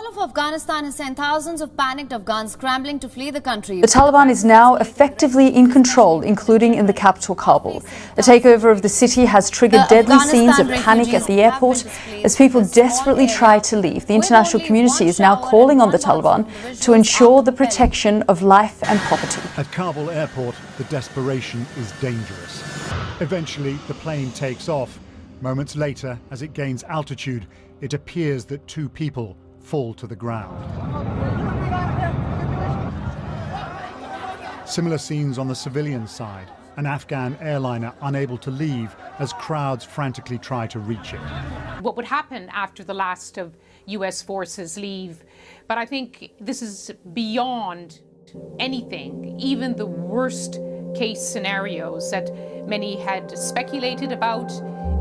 whole of Afghanistan has sent thousands of panicked Afghans scrambling to flee the country. The Taliban is now effectively in control, including in the capital, Kabul. The takeover of the city has triggered deadly scenes of panic at the airport as people desperately try to leave. The international community is now calling on the Taliban to ensure the protection of life and property. At Kabul airport, the desperation is dangerous. Eventually, the plane takes off. Moments later, as it gains altitude, it appears that two people fall to the ground. Similar scenes on the civilian side, an Afghan airliner unable to leave as crowds frantically try to reach it. What would happen after the last of US forces leave? But I think this is beyond anything, even the worst case scenarios that many had speculated about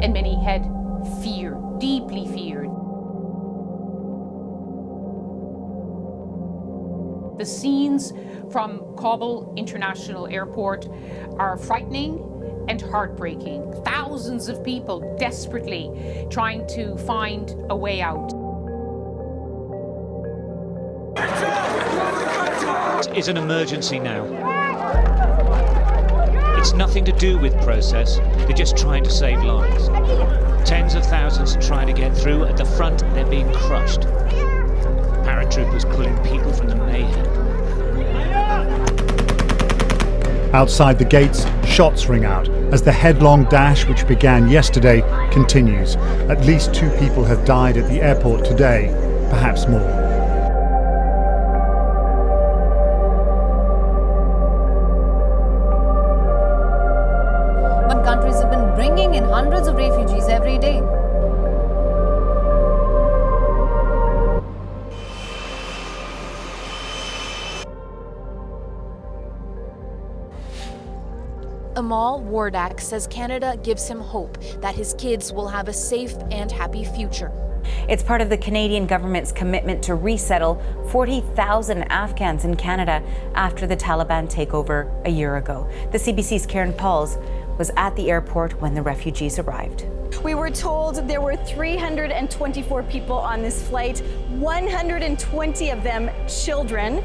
and many had feared, deeply feared. The scenes from Kabul International Airport are frightening and heartbreaking. Thousands of people desperately trying to find a way out. It's an emergency now. It's nothing to do with process, they're just trying to save lives. Tens of thousands trying to get through. At the front, they're being crushed. Paratroopers pulling people from the mayhem. Outside the gates, shots ring out as the headlong dash which began yesterday continues. At least 2 people have died at the airport today, perhaps more. Countries have been bringing in hundreds of refugees every day. Amal Wardak says Canada gives him hope that his kids will have a safe and happy future. It's part of the Canadian government's commitment to resettle 40,000 Afghans in Canada after the Taliban takeover a year ago. The CBC's Karen Pauls was at the airport when the refugees arrived. We were told there were 324 people on this flight, 120 of them children.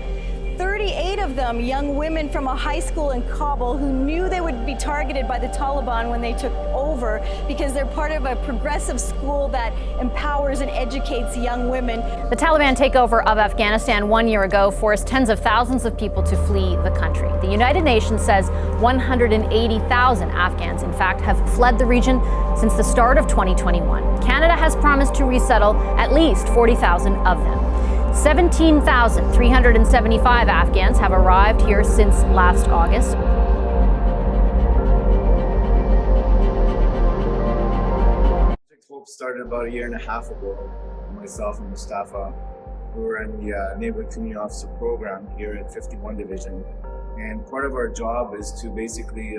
38 of them young women from a high school in Kabul who knew they would be targeted by the Taliban when they took over because they're part of a progressive school that empowers and educates young women. The Taliban takeover of Afghanistan 1 year ago forced tens of thousands of people to flee the country. The United Nations says 180,000 Afghans, in fact, have fled the region since the start of 2021. Canada has promised to resettle at least 40,000 of them. 17,375 Afghans have arrived here since last August. Project Hope started about a year and a half ago. Myself and Mustafa, we were in the Neighbourhood Community Officer program here at 51 Division. And part of our job is to basically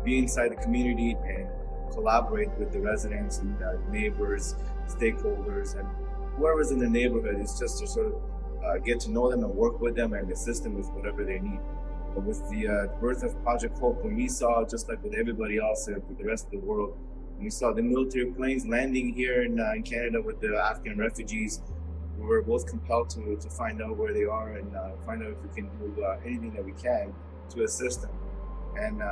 be inside the community and collaborate with the residents and neighbors, stakeholders, and whoever's in the neighborhood. Is just to sort of get to know them and work with them and assist them with whatever they need. But with the birth of Project Hope, when we saw, just like with everybody else and with the rest of the world, when we saw the military planes landing here in Canada with the Afghan refugees, we were both compelled to find out where they are and find out if we can do anything that we can to assist them. And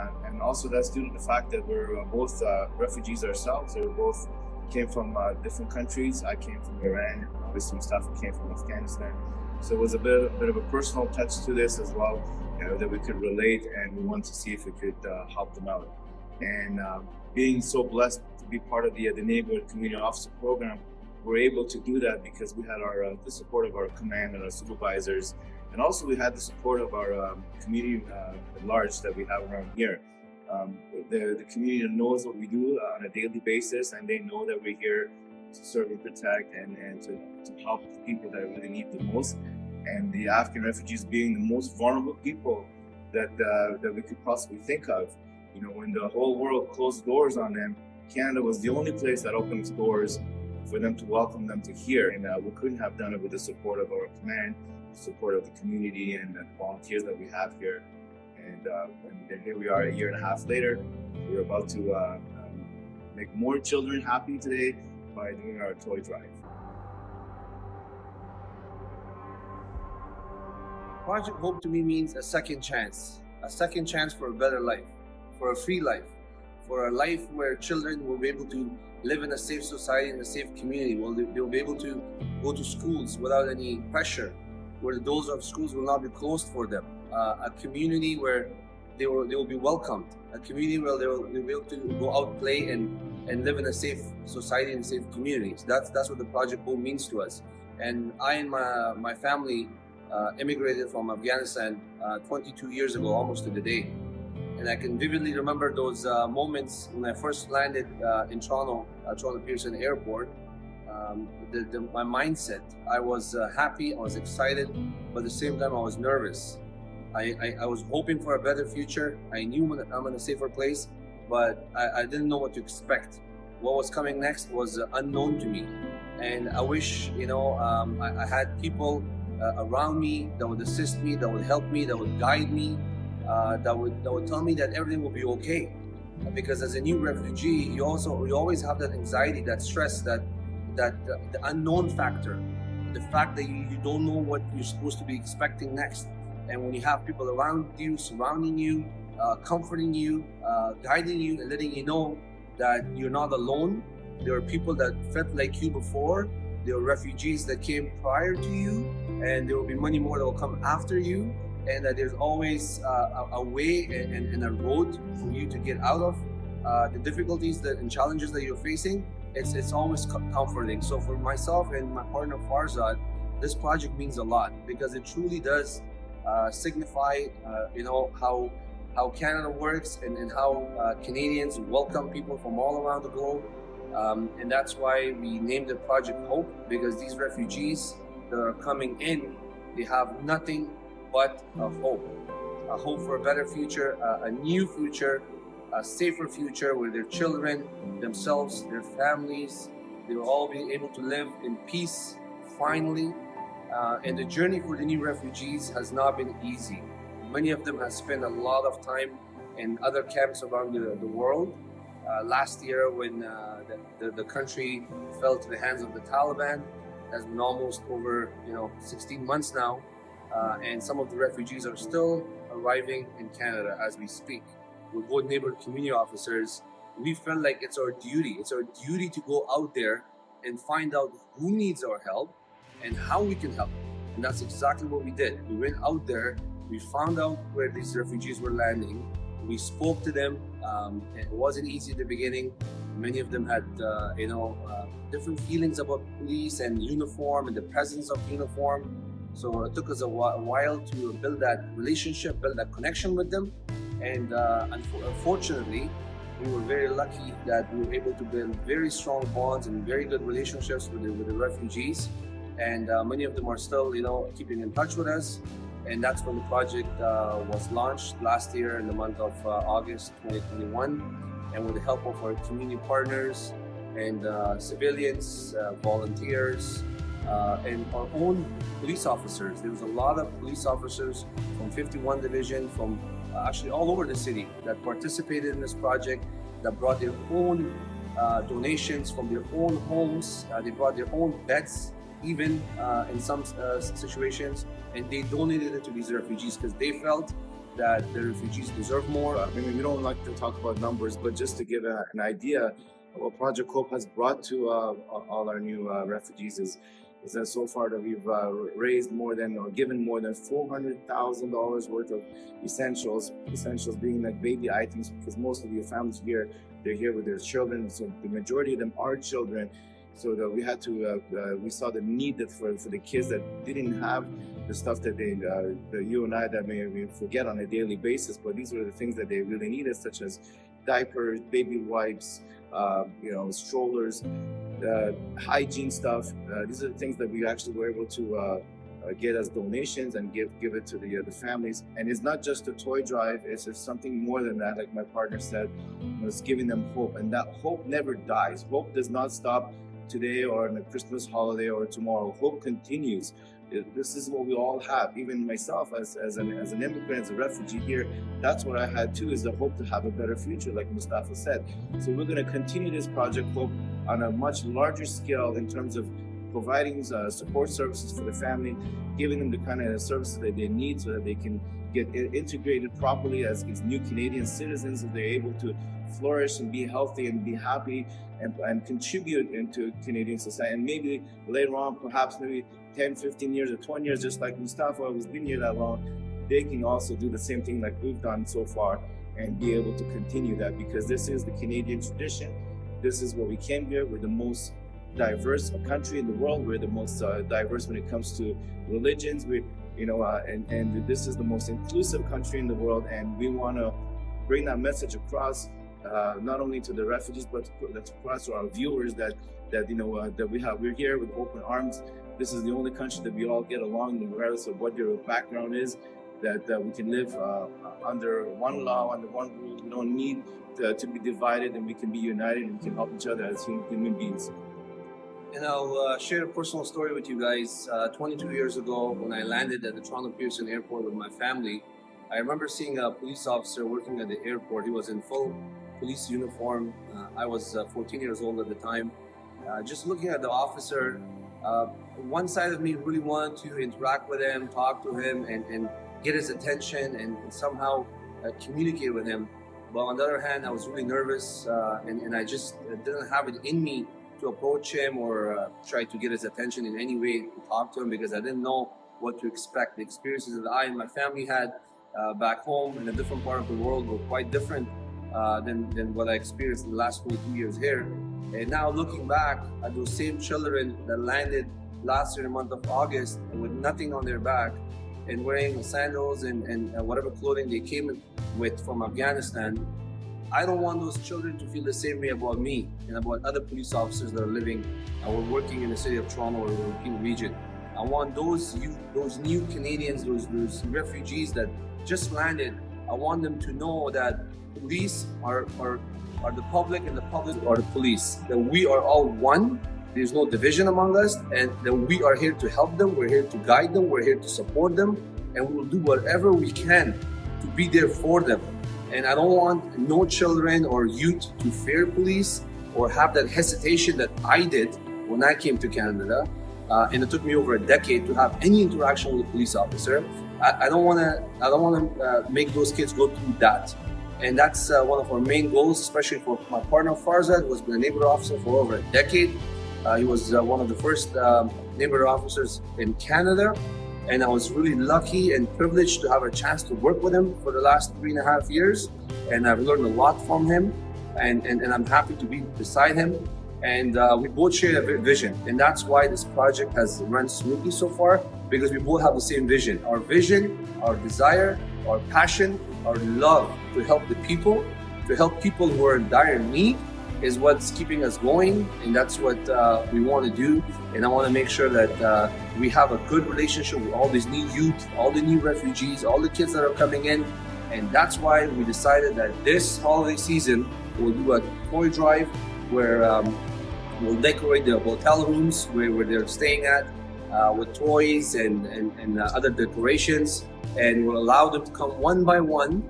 also that's due to the fact that we're both refugees ourselves. We both came from different countries. I came from Iran, obviously Mustafa came from Afghanistan. So it was a bit of a personal touch to this as well, that we could relate, and we wanted to see if we could help them out. And being so blessed to be part of the Neighbourhood Community Officer program, we're able to do that because we had the support of our command and our supervisors, and also we had the support of our community at large that we have around here. The community knows what we do on a daily basis, and they know that we're here to serve and protect and to help the people that really need the most. And the Afghan refugees being the most vulnerable people that we could possibly think of. You know, when the whole world closed doors on them, Canada was the only place that opened its doors for them to welcome them to here. And we couldn't have done it with the support of our command, the support of the community and the volunteers that we have here. And here we are a year and a half later. We're about to make more children happy today by doing our toy drive. Project Hope to me means a second chance for a better life, for a free life, for a life where children will be able to live in a safe society, in a safe community, where they'll be able to go to schools without any pressure, where the doors of schools will not be closed for them, a community where they will be welcomed, a community where they'll be able to go out, play, and live in a safe society and safe communities. That's what the Project Hope means to us. And I and my family immigrated from Afghanistan 22 years ago, almost to the day. And I can vividly remember those moments when I first landed in Toronto Pearson Airport. My mindset, I was happy, I was excited, but at the same time I was nervous. I was hoping for a better future. I knew I'm in a safer place, but I didn't know what to expect. What was coming next was unknown to me. And I wish, I had people around me that would assist me, that would help me, that would guide me, that would tell me that everything will be okay. Because as a new refugee, you always have that anxiety, that stress, that the unknown factor, the fact that you don't know what you're supposed to be expecting next. And when you have people around you, surrounding you, comforting you, guiding you, and letting you know that you're not alone. There are people that felt like you before. There are refugees that came prior to you, and there will be many more that will come after you. And that there's always a way and a road for you to get out of the difficulties and challenges that you're facing. It's always comforting. So for myself and my partner Farzad, this project means a lot because it truly does signify, how Canada works and how Canadians welcome people from all around the globe. And that's why we named it Project Hope, because these refugees that are coming in, they have nothing but a hope for a better future, a new future, a safer future where their children, themselves, their families, they will all be able to live in peace finally. And the journey for the new refugees has not been easy. Many of them have spent a lot of time in other camps around the world. Last year, when the country fell to the hands of the Taliban, has been almost over 16 months now, and some of the refugees are still arriving in Canada as we speak. With both neighborhood community officers, we felt like it's our duty. It's our duty to go out there and find out who needs our help and how we can help. And that's exactly what we did. We went out there, we found out where these refugees were landing, we spoke to them. It wasn't easy at the beginning. Many of them had, different feelings about police and uniform and the presence of uniform. So it took us a while to build that relationship, build that connection with them. And unfortunately, we were very lucky that we were able to build very strong bonds and very good relationships with the refugees. And many of them are still, keeping in touch with us. And that's when the project was launched last year in the month of August 2021. And with the help of our community partners and civilians, volunteers, and our own police officers. There was a lot of police officers from 51 Division, from actually all over the city that participated in this project, that brought their own donations from their own homes. They brought their own beds, even in some situations, and they donated it to these refugees because they felt that the refugees deserve more. We don't like to talk about numbers, but just to give an idea of what Project Hope has brought to all our new refugees is that so far that we've raised given more than $400,000 worth of essentials being like baby items, because most of your families here, they're here with their children, so the majority of them are children. So that we had to, we saw the need that for the kids that didn't have the stuff that you and I that we forget on a daily basis, but these were the things that they really needed, such as diapers, baby wipes, strollers, hygiene stuff. These are the things that we actually were able to get as donations and give it to the families. And it's not just a toy drive, it's something more than that. Like my partner said, it's giving them hope, and that hope never dies. Hope does not stop today or on a Christmas holiday or tomorrow. Hope continues. This is what we all have. Even myself as an immigrant, as a refugee here, that's what I had too, is the hope to have a better future, like Mustafa said. So we're going to continue this Project Hope on a much larger scale in terms of providing support services for the family, giving them the kind of services that they need so that they can get integrated properly as new Canadian citizens, and they're able to flourish and be healthy and be happy and contribute into Canadian society. And maybe later on, perhaps maybe 10, 15 years or 20 years, just like Mustafa, who's been here that long, they can also do the same thing like we've done so far and be able to continue that, because this is the Canadian tradition. This is what we came here. We're the most diverse country in the world. We're the most diverse when it comes to religions. And this is the most inclusive country in the world, and we want to bring that message across, not only to the refugees, but across to our viewers that we're here with open arms. This is the only country that we all get along, regardless of what your background is. That we can live under one law, under one rule. We don't need to be divided, and we can be united, and we can help each other as human beings. And I'll share a personal story with you guys. 22 years ago, when I landed at the Toronto Pearson Airport with my family, I remember seeing a police officer working at the airport. He was in full police uniform. I was 14 years old at the time. Just looking at the officer, one side of me really wanted to interact with him, talk to him, and get his attention and somehow communicate with him. But on the other hand, I was really nervous and I just didn't have it in me to approach him or try to get his attention in any way to talk to him, because I didn't know what to expect. The experiences that I and my family had back home in a different part of the world were quite different than what I experienced in the last 42 years here. And now looking back at those same children that landed last year in the month of August with nothing on their back and wearing sandals and whatever clothing they came with from Afghanistan, I don't want those children to feel the same way about me and about other police officers that are living or working in the city of Toronto or the European region. I want those new Canadians, those refugees that just landed, I want them to know that police are the public and the public are the police, that we are all one. There's no division among us, and that we are here to help them, we're here to guide them, we're here to support them, and we'll do whatever we can to be there for them. And I don't want no children or youth to fear police or have that hesitation that I did when I came to Canada. And it took me over a decade to have any interaction with a police officer. I don't want to make those kids go through that. And that's one of our main goals, especially for my partner Farzad, who has been a neighborhood officer for over a decade. He was one of the first neighborhood officers in Canada. And I was really lucky and privileged to have a chance to work with him for the last 3.5 years. And I've learned a lot from him. And I'm happy to be beside him. And we both share a vision. And that's why this project has run smoothly so far, because we both have the same vision. Our vision, our desire, our passion, our love to help the people, to help people who are in dire need is what's keeping us going. And that's what we want to do. And I want to make sure that we have a good relationship with all these new youth, all the new refugees, all the kids that are coming in. And that's why we decided that this holiday season, we'll do a toy drive where we'll decorate the hotel rooms where they're staying at with toys and other decorations. And we'll allow them to come one by one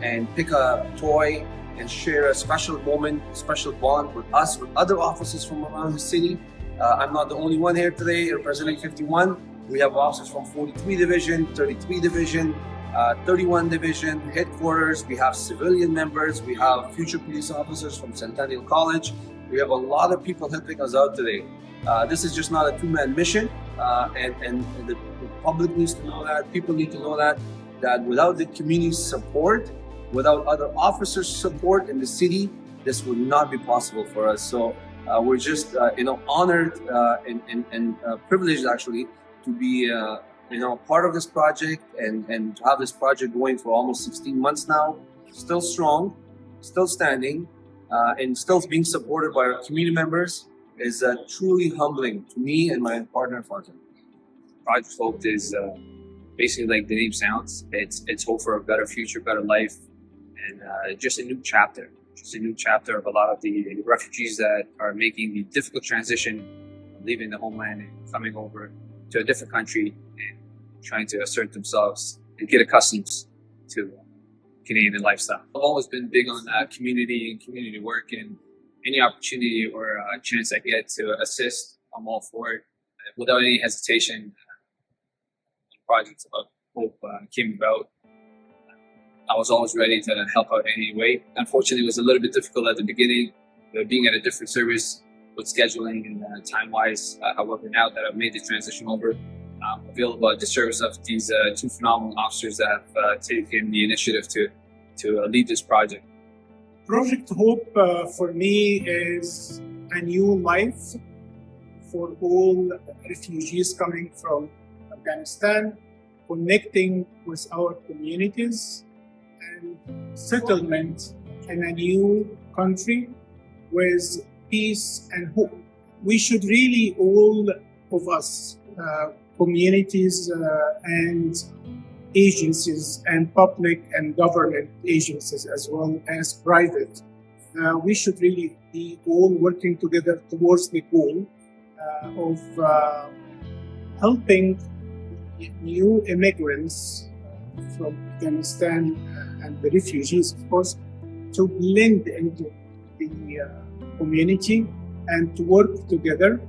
and pick a toy and share a special moment, special bond with us, with other officers from around the city. I'm not the only one here today representing 51. We have officers from 43 Division, 33 Division, 31 Division, headquarters. We have civilian members. We have future police officers from Centennial College. We have a lot of people helping us out today. This is just not a two-man mission, and the public needs to know that, people need to know that without the community support, without other officers' support in the city, this would not be possible for us. So we're just honored and privileged actually to be part of this project and to have this project going for almost 16 months now, still strong, still standing, and still being supported by our community members is truly humbling to me and my partner Farzad. Project Hope is basically like the name sounds. It's hope for a better future, better life, and just a new chapter. Just a new chapter of a lot of the refugees that are making the difficult transition, leaving the homeland and coming over to a different country and trying to assert themselves and get accustomed to Canadian lifestyle. I've always been big on community and community work, and any opportunity or a chance I get to assist I'm all for it. Without any hesitation, projects about hope came about. I was always ready to help out in any way. Unfortunately, it was a little bit difficult at the beginning, being at a different service with scheduling and time-wise. However, now that I've made the transition over, I'm available at the service of these two phenomenal officers that have taken the initiative to lead this project. Project Hope for me is a new life for all refugees coming from Afghanistan, connecting with our communities and settlement in a new country with peace and hope. We should really, all of us, communities and agencies and public and government agencies as well as private, we should really be all working together towards the goal of helping new immigrants from Afghanistan and the refugees, of course, to blend into the community and to work together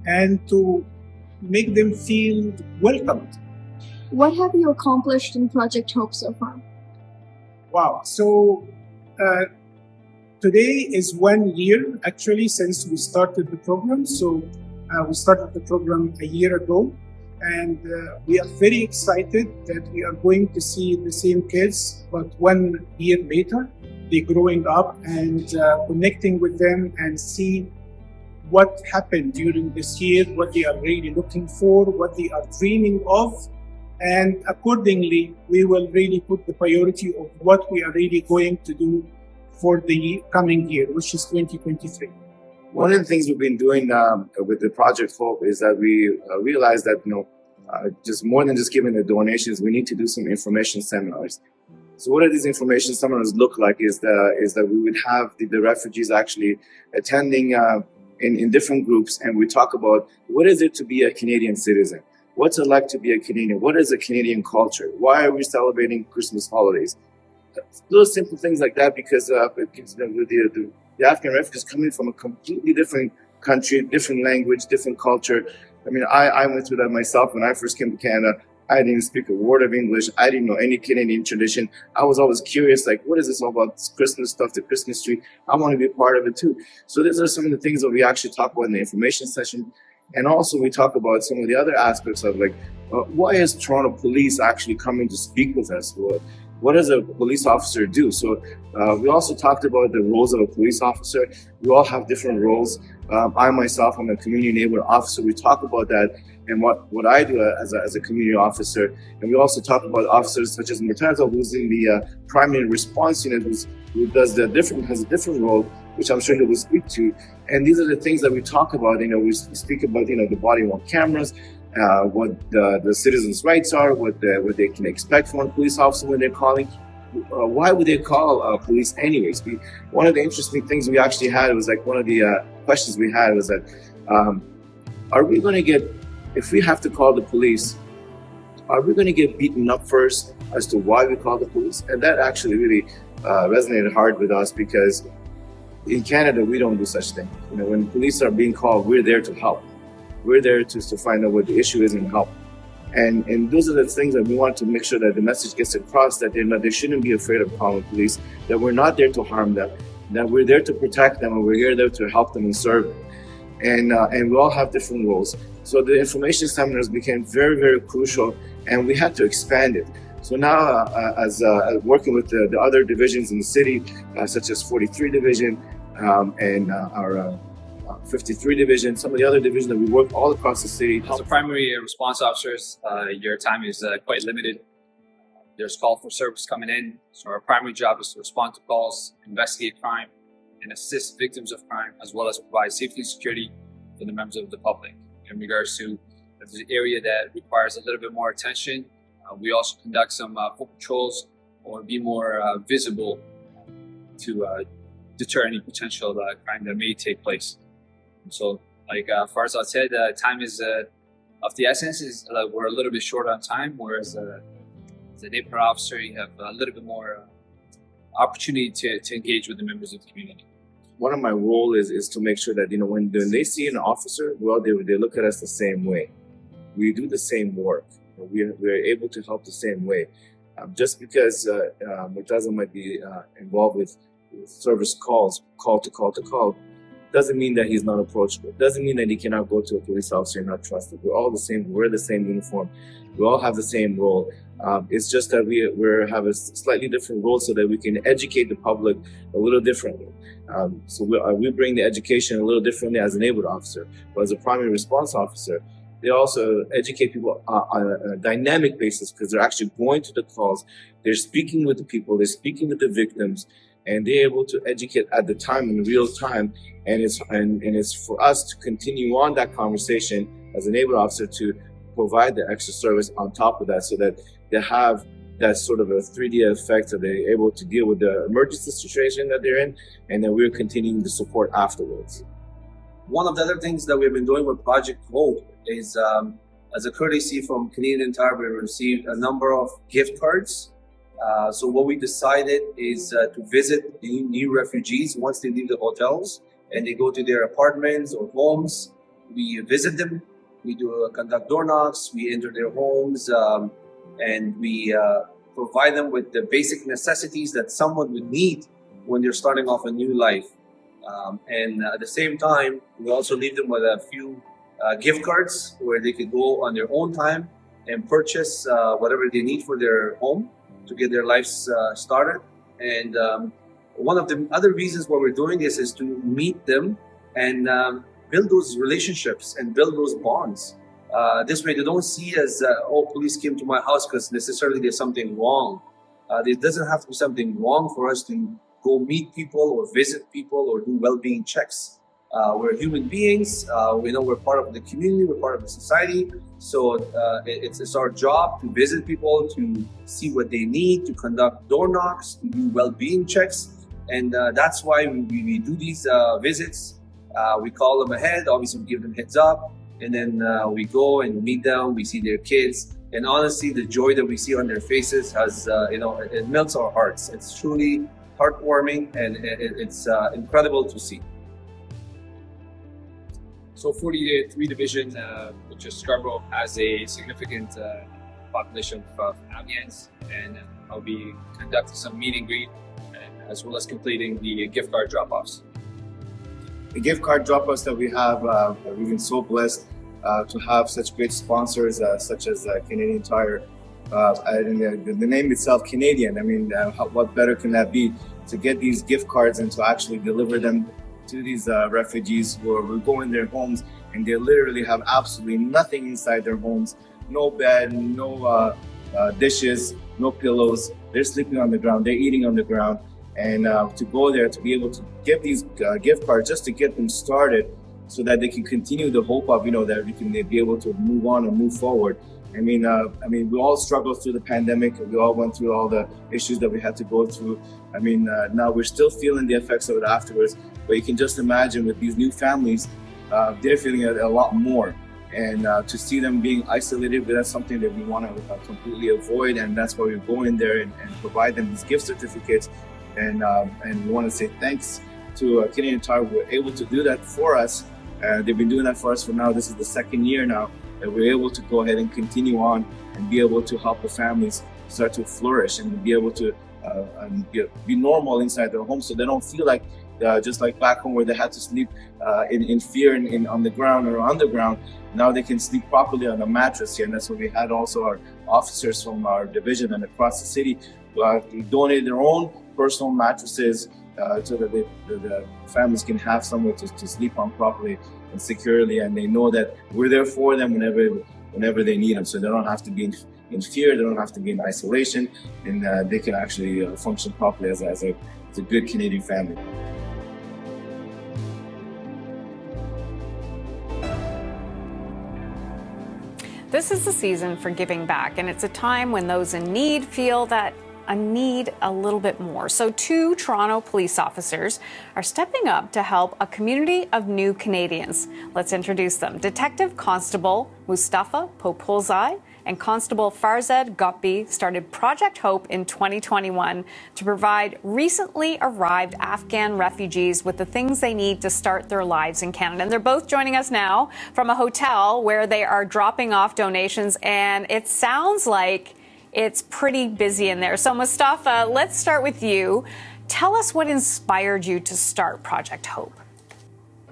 and to make them feel welcomed. What have you accomplished in Project Hope so far? Wow. So today is 1 year actually since we started the program. So we started the program a year ago, and we are very excited that we are going to see the same kids, but 1 year later, they're growing up and connecting with them and see what happened during this year, what they are really looking for, what they are dreaming of. And accordingly, we will really put the priority of what we are really going to do for the coming year, which is 2023. One of the things we've been doing with the Project Hope is that we realized that, just more than just giving the donations, we need to do some information seminars. So what do these information seminars look like is that we would have the refugees actually attending in different groups, and we talk about what is it to be a Canadian citizen? What's it like to be a Canadian? What is a Canadian culture? Why are we celebrating Christmas holidays? Little simple things like that, because the Afghan refugees coming from a completely different country, different language, different culture. I mean, I went through that myself when I first came to Canada. I didn't even speak a word of English. I didn't know any Canadian tradition. I was always curious, like, what is this all about, this Christmas stuff, the Christmas tree? I want to be a part of it too. So these are some of the things that we actually talk about in the information session. And also we talk about some of the other aspects of, like, why is Toronto Police actually coming to speak with us? What does a police officer do? So we also talked about the roles of a police officer. We all have different roles. I myself, I'm a community neighborhood officer. We talk about that and what I do as a community officer. And we also talk about officers such as Murtaza, who's in the primary response unit, who has a different role, which I'm sure he will speak to. And these are the things that we talk about. We speak about, the body-worn cameras, what the citizens' rights are, what they can expect from a police officer when they're calling. Why would they call police anyways? One of the interesting things we actually had was, like, one of the questions we had was that, are we going to get, if we have to call the police, are we going to get beaten up first as to why we call the police? And that actually really resonated hard with us, because in Canada, we don't do such thing. When police are being called, we're there to help. We're there to find out what the issue is and help. And those are the things that we want to make sure that the message gets across, that they shouldn't be afraid of calling police, that we're not there to harm them, that we're there to protect them, and we're there to help them and serve them. And we all have different roles. So the information seminars became very, very crucial, and we had to expand it. So now, as working with the other divisions in the city, such as 43 Division and our 53 Division, some of the other divisions that we work all across the city. As a primary response officers, your time is quite limited. There's call for service coming in. So our primary job is to respond to calls, investigate crime, and assist victims of crime, as well as provide safety and security for the members of the public. In regards to if there's an area that requires a little bit more attention, we also conduct some foot patrols or be more visible to deter any potential crime that may take place. So, like Farzad said, time is of the essence. We're a little bit short on time, whereas as a neighborhood officer, you have a little bit more opportunity to engage with the members of the community. one of my role is to make sure that, when they see an officer, well, they look at us the same way. We do the same work. We're able to help the same way. Just because Murtaza might be involved with service calls, call to call, doesn't mean that he's not approachable. Doesn't mean that he cannot go to a police officer and not trust him. We're all the same. Wear the same uniform. We all have the same role. It's just that we have a slightly different role so that we can educate the public a little differently. So we bring the education a little differently as a neighborhood officer, but as a primary response officer, they also educate people on a dynamic basis because they're actually going to the calls, they're speaking with the people, they're speaking with the victims, and they're able to educate at the time in real time. And it's for us to continue on that conversation as a neighborhood officer to provide the extra service on top of that, so that they have that sort of a 3D effect, that they're able to deal with the emergency situation that they're in, and then we're continuing the support afterwards. One of the other things that we've been doing with Project Hope is, as a courtesy from Canadian Tire, we received a number of gift cards. So what we decided is to visit the new refugees once they leave the hotels and they go to their apartments or homes. We visit them, we conduct door knocks, we enter their homes, and we provide them with the basic necessities that someone would need when they're starting off a new life. And at the same time, we also leave them with a few gift cards where they could go on their own time and purchase whatever they need for their home to get their lives started. And one of the other reasons why we're doing this is to meet them and build those relationships and build those bonds. This way they don't see as, police came to my house because necessarily there's something wrong. There doesn't have to be something wrong for us to go meet people or visit people or do well-being checks. We're human beings. We know we're part of the community. We're part of the society. So it's our job to visit people, to see what they need, to conduct door knocks, to do well-being checks. And that's why we do these visits. We call them ahead. Obviously, we give them heads up. And then we go and meet them. We see their kids. And honestly, the joy that we see on their faces has, it melts our hearts. It's truly heartwarming, and it's incredible to see. So 43 Division, which is Scarborough, has a significant population of Afghans, and I'll be conducting some meet and greet, as well as completing the gift card drop-offs. The gift card drop-offs that we have, we've been so blessed to have such great sponsors, such as Canadian Tire. And the name itself, Canadian, I mean, what better can that be? To get these gift cards and to actually deliver them to these refugees who will go in their homes and they literally have absolutely nothing inside their homes. No bed, no dishes, no pillows. They're sleeping on the ground, they're eating on the ground. And to go there, to be able to get these gift cards just to get them started so that they can continue the hope of, that we can be able to move on and move forward. I mean, we all struggled through the pandemic. We all went through all the issues that we had to go through. I mean, now we're still feeling the effects of it afterwards. But you can just imagine with these new families, they're feeling it a lot more. And to see them being isolated, that's something that we want to completely avoid. And that's why we go in there and provide them these gift certificates. And we want to say thanks to Canadian Tire who were able to do that for us. They've been doing that for us for now. This is the second year now that we're able to go ahead and continue on and be able to help the families start to flourish and be able to be normal inside their home, so they don't feel like just like back home where they had to sleep in fear on the ground or underground. Now they can sleep properly on a mattress here, and that's what we had also our officers from our division and across the city donate their own personal mattresses so that the families can have somewhere to sleep on properly and securely, and they know that we're there for them whenever they need them, so they don't have to be in fear, they don't have to be in isolation, and they can actually function properly as a good Canadian family. This is the season for giving back, and it's a time when those in need feel that need a little bit more. So 2 Toronto police officers are stepping up to help a community of new Canadians. Let's introduce them. Detective Constable Mustafa Populzai and Constable Farzad Goppi started Project Hope in 2021 to provide recently arrived Afghan refugees with the things they need to start their lives in Canada. And they're both joining us now from a hotel where they are dropping off donations, and it sounds like it's pretty busy in there. So Mustafa, let's start with you. Tell us what inspired you to start Project Hope.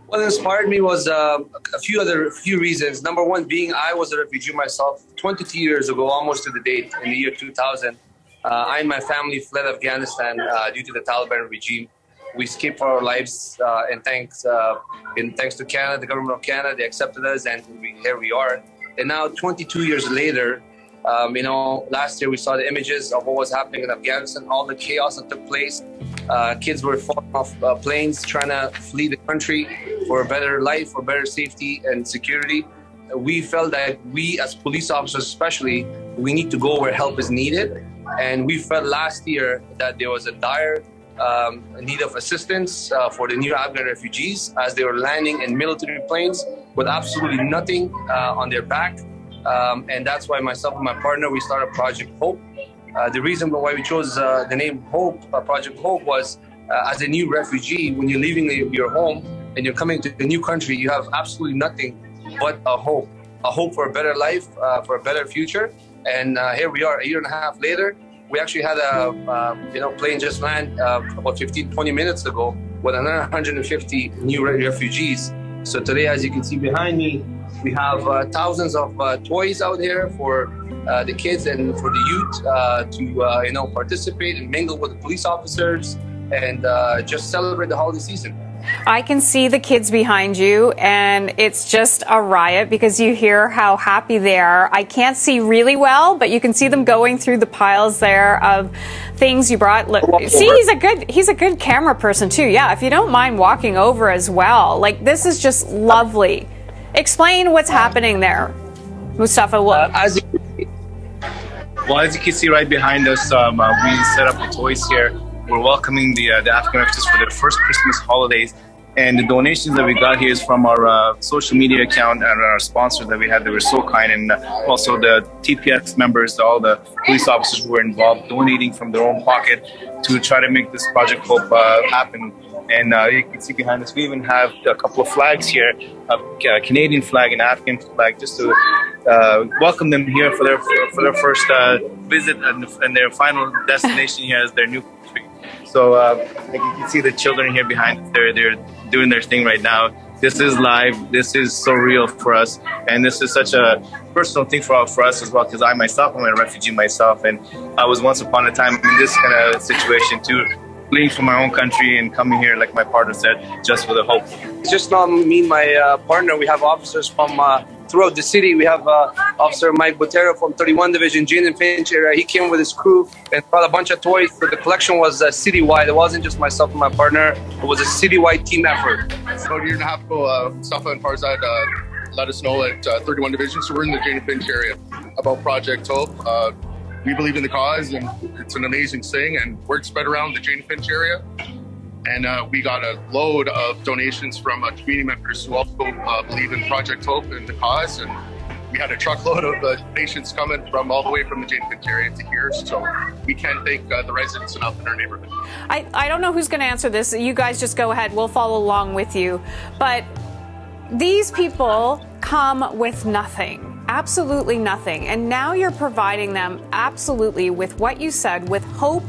What inspired me was a few reasons. Number one being I was a refugee myself 22 years ago, almost to the date, in the year 2000. I and my family fled Afghanistan due to the Taliban regime. We escaped for our lives, and thanks to Canada, the government of Canada, they accepted us, and here we are. And now, 22 years later, last year we saw the images of what was happening in Afghanistan, all the chaos that took place. Kids were falling off planes trying to flee the country for a better life, for better safety and security. We felt that we as police officers especially, we need to go where help is needed. And we felt last year that there was a dire need of assistance for the new Afghan refugees as they were landing in military planes with absolutely nothing on their back. And that's why myself and my partner, we started Project Hope. The reason why we chose the name Hope, Project Hope, was as a new refugee, when you're leaving your home and you're coming to a new country, you have absolutely nothing but a hope for a better life, for a better future. And here we are, a year and a half later. We actually had a plane just land about 15-20 minutes ago with another 150 new refugees. So today, as you can see behind me, we have thousands of toys out here for the kids and for the youth to participate and mingle with the police officers and just celebrate the holiday season. I can see the kids behind you, and it's just a riot because you hear how happy they are. I can't see really well, but you can see them going through the piles there of things you brought. Look, see, he's a good camera person too. Yeah, if you don't mind walking over as well. Like, this is just lovely. Explain what's happening there, Mustafa. As you can see right behind us, we set up the toys here. We're welcoming the Afghan refugees for their first Christmas holidays. And the donations that we got here is from our social media account and our sponsors that we had. They were so kind. And also the TPS members, all the police officers who were involved, donating from their own pocket to try to make this Project Hope happen. And you can see behind us, we even have a couple of flags here, a Canadian flag and Afghan flag, just to welcome them here for their first visit and their final destination here as their new country. So you can see the children here behind us, they're doing their thing right now. This is live, this is so real for us, and this is such a personal thing for us as well, because I myself am a refugee myself, and I was once upon a time in this kind of situation too, fleeing from my own country and coming here, like my partner said, just with a hope. It's just not me and my partner. We have officers from throughout the city. We have Officer Mike Botero from 31 Division, Jane and Finch area. He came with his crew and brought a bunch of toys. So the collection was citywide. It wasn't just myself and my partner. It was a citywide team effort. About a year and a half ago, Mustafa and Farzad let us know at 31 Division, so we're in the Jane and Finch area, about Project Hope. We believe in the cause, and it's an amazing thing, and word spread around the Jane and Finch area. And we got a load of donations from community members who also believe in Project Hope and the cause. And we had a truckload of donations coming from all the way from the Jane and Finch area to here. So we can't thank the residents enough in our neighborhood. I don't know who's going to answer this. You guys just go ahead. We'll follow along with you. But these people come with nothing. Absolutely nothing. And now you're providing them absolutely with what you said, with hope,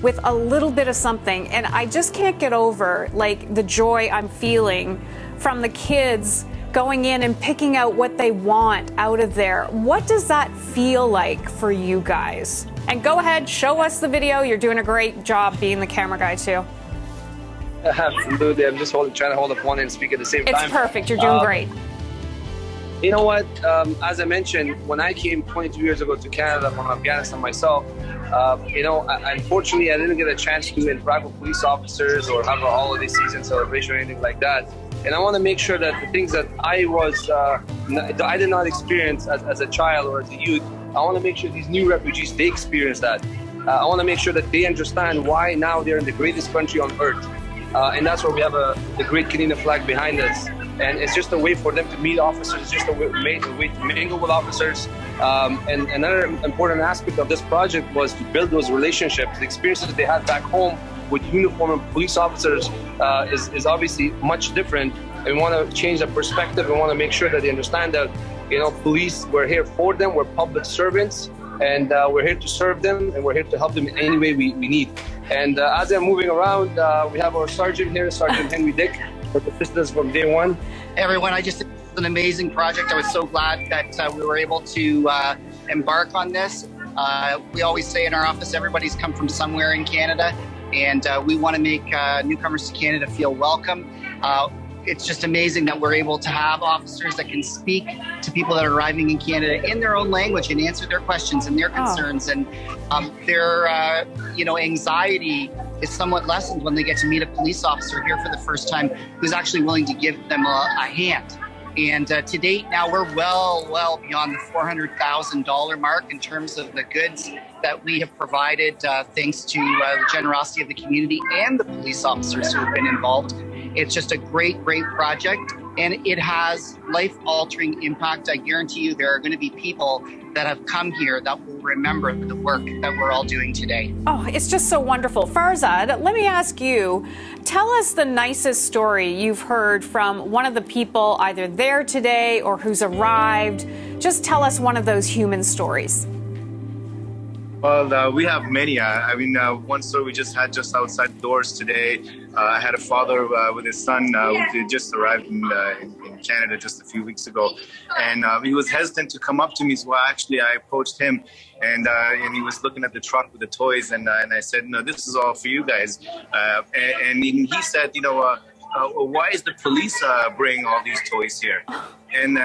with a little bit of something. And I just can't get over like the joy I'm feeling from the kids going in and picking out what they want out of there. What does that feel like for you guys? And go ahead, show us the video. You're doing a great job being the camera guy too. Absolutely. I'm just trying to hold up one and speak at the same time. It's perfect. You're doing great. You know what? As I mentioned, when I came 22 years ago to Canada from Afghanistan myself, unfortunately, I didn't get a chance to interact with police officers or have a holiday season celebration or anything like that. And I want to make sure that the things that I did not experience as a child or as a youth, I want to make sure these new refugees, they experience that. I want to make sure that they understand why now they're in the greatest country on earth. And that's where we have the great Canadian flag behind us. And it's just a way for them to meet officers, it's just a way to mingle with officers. And another important aspect of this project was to build those relationships. The experiences that they had back home with uniformed police officers is obviously much different. And we want to change the perspective. We want to make sure that they understand that, police, we're here for them, we're public servants, and we're here to serve them, and we're here to help them in any way we need. And as I'm moving around, we have our sergeant here, Sergeant Henry Dick, with assistance from day one. Everyone, I just think it's an amazing project. I was so glad that we were able to embark on this. We always say in our office, everybody's come from somewhere in Canada, and we want to make newcomers to Canada feel welcome. It's just amazing that we're able to have officers that can speak to people that are arriving in Canada in their own language and answer their questions and their concerns. And their anxiety is somewhat lessened when they get to meet a police officer here for the first time who's actually willing to give them a hand. And to date, now we're well beyond the $400,000 mark in terms of the goods that we have provided, thanks to the generosity of the community and the police officers who have been involved. It's just a great project, and it has life-altering impact. I guarantee you there are going to be people that have come here that will remember the work that we're all doing today. Oh, it's just so wonderful. Farzad, let me ask you, tell us the nicest story you've heard from one of the people either there today or who's arrived. Just tell us one of those human stories. Well, we have many. One story we just had just outside the doors today. I had a father with his son who just arrived in Canada just a few weeks ago. And he was hesitant to come up to me, so I approached him. And he was looking at the truck with the toys. And I said, no, this is all for you guys. And he said, why is the police bringing all these toys here? And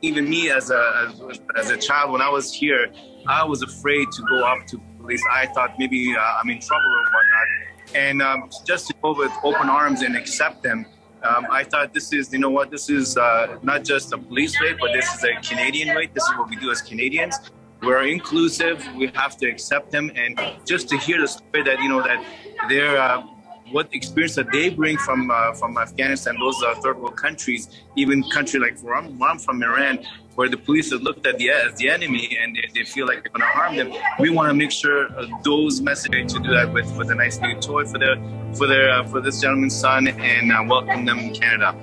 even me as a child, when I was here, I was afraid to go up to police. I thought maybe I'm in trouble or whatnot. And just to go with open arms and accept them, I thought this is not just a police way, but this is a Canadian way. This is what we do as Canadians. We're inclusive. We have to accept them. And just to hear the story that they're what experience that they bring from Afghanistan, those third world countries, even country like where I'm from, Iran, where the police have looked at as the enemy and they feel like they're going to harm them. We want to make sure those messages to do that with a nice new toy for this gentleman's son and welcome them in Canada.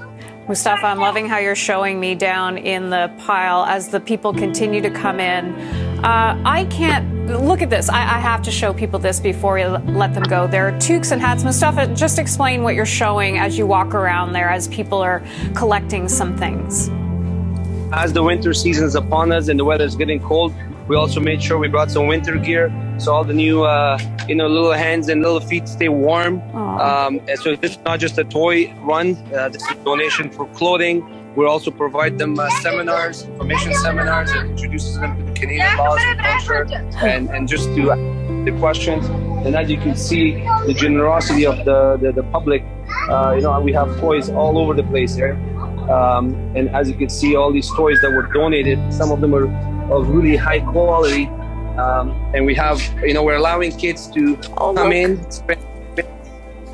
Mustafa, I'm loving how you're showing me down in the pile as the people continue to come in. I can't look at this. I have to show people this before we let them go. There are toques and hats. Mustafa, just explain what you're showing as you walk around there as people are collecting some things. As the winter season is upon us and the weather is getting cold, we also made sure we brought some winter gear so all the new little hands and little feet stay warm. And so this is not just a toy run. This is a donation for clothing. We'll also provide them seminars, information seminars, that introduces them to the Canadian laws and culture, and just to ask the questions. And as you can see, the generosity of the public. We have toys all over the place here. And as you can see, all these toys that were donated, some of them are of really high quality. And we have, we're allowing kids to come in,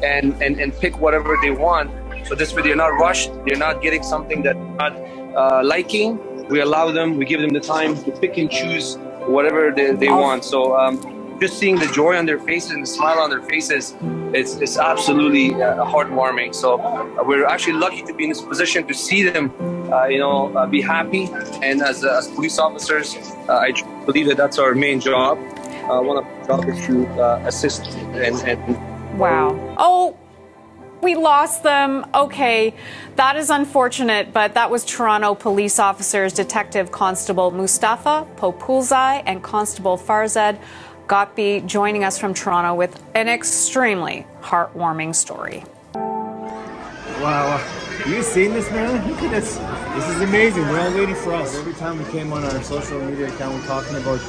and pick whatever they want. So this way they're not rushed, they're not getting something that they're not liking. We allow them, we give them the time to pick and choose whatever they want. So just seeing the joy on their faces and the smile on their faces, it's absolutely heartwarming. So we're actually lucky to be in this position to see them, be happy. And as police officers, I believe that that's our main job. One of our jobs is to assist and wow. Oh, we lost them. Okay, that is unfortunate, but that was Toronto police officers, Detective Constable Mustafa Populzai and Constable Farzad Gotbi, joining us from Toronto with an extremely heartwarming story. Wow, have you seen this, man? Look at this. This is amazing. We're all waiting for us. Every time we came on our social media account, we're talking about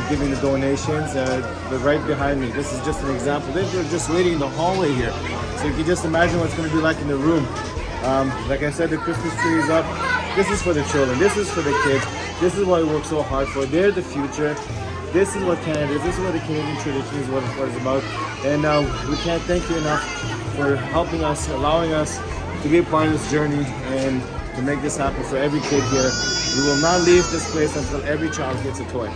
giving the donations. They're right behind me. This is just an example. They're just waiting in the hallway here. So you can just imagine what it's going to be like in the room. Like I said, the Christmas tree is up. This is for the children. This is for the kids. This is what we work so hard for. They're the future. this is what Canada is. This is what the Canadian tradition is, what it's about. And we can't thank you enough for helping us, allowing us to be a part of this journey and to make this happen for every kid here. We will not leave this place until every child gets a toy.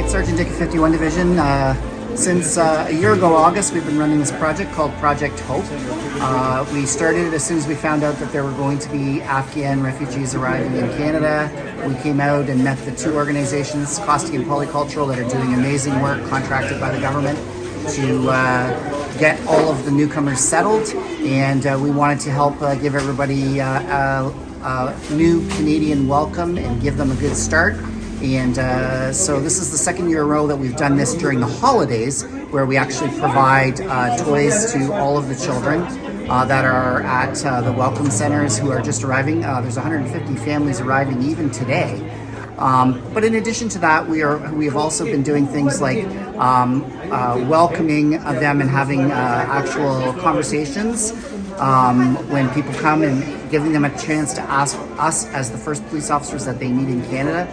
Sergeant Dick of 51 Division. Since a year ago, August, we've been running this project called Project Hope. We started it as soon as we found out that there were going to be Afghan refugees arriving in Canada. We came out and met the two organizations, Caustic and Polycultural, that are doing amazing work, contracted by the government to get all of the newcomers settled. And we wanted to help give everybody a new Canadian welcome and give them a good start. And so this is the second year in a row that we've done this during the holidays, where we actually provide toys to all of the children that are at the welcome centers who are just arriving. There's 150 families arriving even today. But in addition to that, we have also been doing things like welcoming them and having actual conversations when people come, and giving them a chance to ask us as the first police officers that they meet in Canada.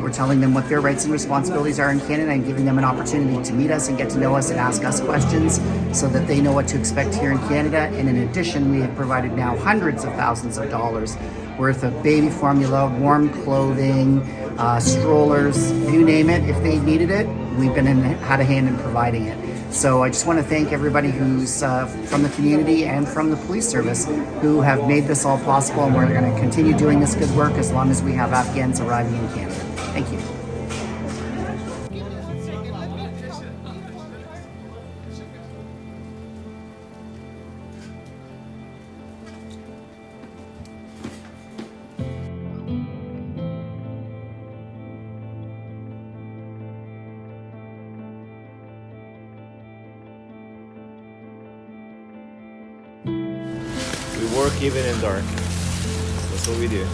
We're telling them what their rights and responsibilities are in Canada and giving them an opportunity to meet us and get to know us and ask us questions so that they know what to expect here in Canada. And in addition, we have provided now hundreds of thousands of dollars worth of baby formula, warm clothing, strollers, you name it. If they needed it, we've had a hand in providing it. So I just want to thank everybody who's from the community and from the police service who have made this all possible, and we're going to continue doing this good work as long as we have Afghans arriving in Canada. Thank you. We work even in dark. That's what we do.